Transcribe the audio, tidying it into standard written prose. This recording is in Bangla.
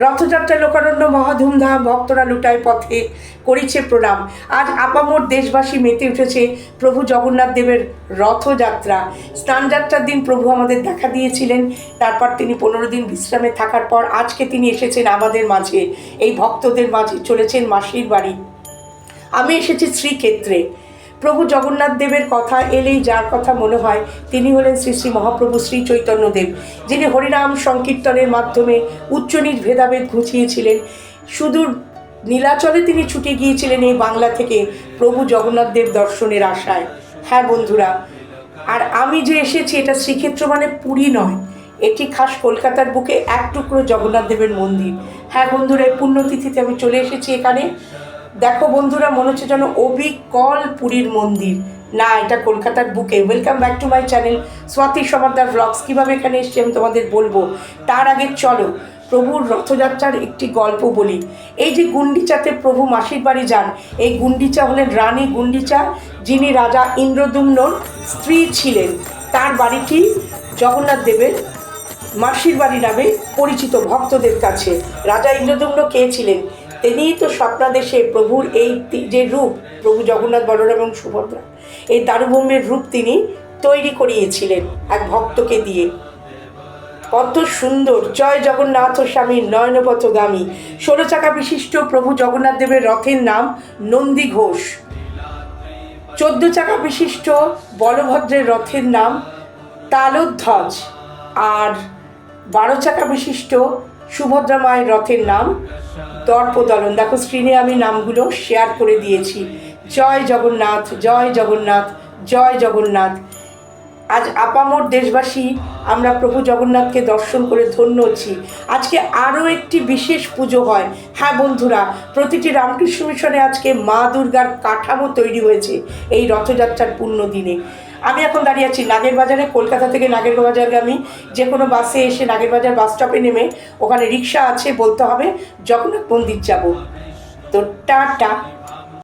রথযাত্রা লোকারণ্য মহাধুমধাম, ভক্তরা লুটায় পথে করিছে প্রণাম। আজ আপামর দেশবাসী মেতে উঠেছে প্রভু জগন্নাথ দেবের রথযাত্রা। স্নানযাত্রার দিন প্রভু আমাদের দেখা দিয়েছিলেন, তারপর তিনি 15 দিন বিশ্রামে থাকার পর আজকে তিনি এসেছেন আমাদের মাঝে, এই ভক্তদের মাঝে চলেছেন মাসির বাড়ি। আমি এসেছি শ্রীক্ষেত্রে। প্রভু জগন্নাথ দেবের কথা এলেই যার কথা মনে হয় তিনি হলেন শ্রী শ্রী মহাপ্রভু শ্রী চৈতন্যদেব, যিনি হরিনাম সংকীর্তনের মাধ্যমে উচ্চ নীচ ভেদাভেদ ঘুচিয়েছিলেন। সুদূর নীলাচলে তিনি ছুটে গিয়েছিলেন এই বাংলা থেকে প্রভু জগন্নাথ দেব দর্শনের আশায়। হ্যাঁ বন্ধুরা, আর আমি যে এসেছি এটা শ্রীক্ষেত্র মানে পুরী নয়, এটি খাস কলকাতার বুকে এক টুকরো জগন্নাথ দেবের মন্দির। হ্যাঁ বন্ধুরা, এই পুণ্যতিথিতে আমি চলে এসেছি এখানে। দেখো বন্ধুরা, মনে হচ্ছে যেন অবিকল পুরীর মন্দির, না এটা কলকাতার বুকে। Welcome back to my channel Swati Samaddar blogs. কীভাবে এখানে এসেছি আমি তোমাদের বলবো, তার আগে চলো প্রভুর রথযাত্রার একটি গল্প বলি। এই যে গুন্ডিচাতে প্রভু মাসির বাড়ি যান, এই গুন্ডিচা হলেন রানী গুন্ডিচা, যিনি রাজা ইন্দ্রদ্যুম্নর স্ত্রী ছিলেন। তার বাড়িটি জগন্নাথ দেবের মাসির বাড়ি নামে পরিচিত ভক্তদের কাছে। রাজা ইন্দ্রদ্যুম্ন কে ছিলেন? তিনিই তো স্বপ্নাদেশে প্রভুর এই যে রূপ, প্রভু জগন্নাথ, বলরাম এবং সুভদ্রা, এই দারুভূমির রূপ তিনি তৈরি করিয়েছিলেন এক ভক্তকে দিয়ে। কত সুন্দর! জয় জগন্নাথ স্বামী নয়নপথগামী। 16 চাকা বিশিষ্ট প্রভু জগন্নাথ দেবের রথের নাম নন্দী ঘোষ। 14 চাকা বিশিষ্ট বলভদ্রের রথের নাম তালধ্বজ। আর 12 চাকা বিশিষ্ট সুভদ্রা মায়ের রথের নাম দর্পদলন। দেখো স্ক্রিনে আমি নামগুলো শেয়ার করে দিয়েছি। জয় জগন্নাথ, জয় জগন্নাথ, জয় জগন্নাথ। আজ আপামর দেশবাসী আমরা প্রভু জগন্নাথকে দর্শন করে ধন্য হচ্ছি। আজকে আরও একটি বিশেষ পুজো হয়। হ্যাঁ বন্ধুরা, প্রতিটি রামকৃষ্ণ মিশনে আজকে মা দুর্গার কাঠামো তৈরি হয়েছে এই রথযাত্রার পুণ্য দিনে। আমি এখন দাঁড়িয়ে আছি নাগের বাজারে। কলকাতা থেকে নাগের বাজারগামী যে কোনো বাসে এসে নাগের বাজার বাস স্টপে নেমে ওখানে রিক্সা আছে, বলতে হবে জগন্নাথ মন্দির যাব। তো টাটা।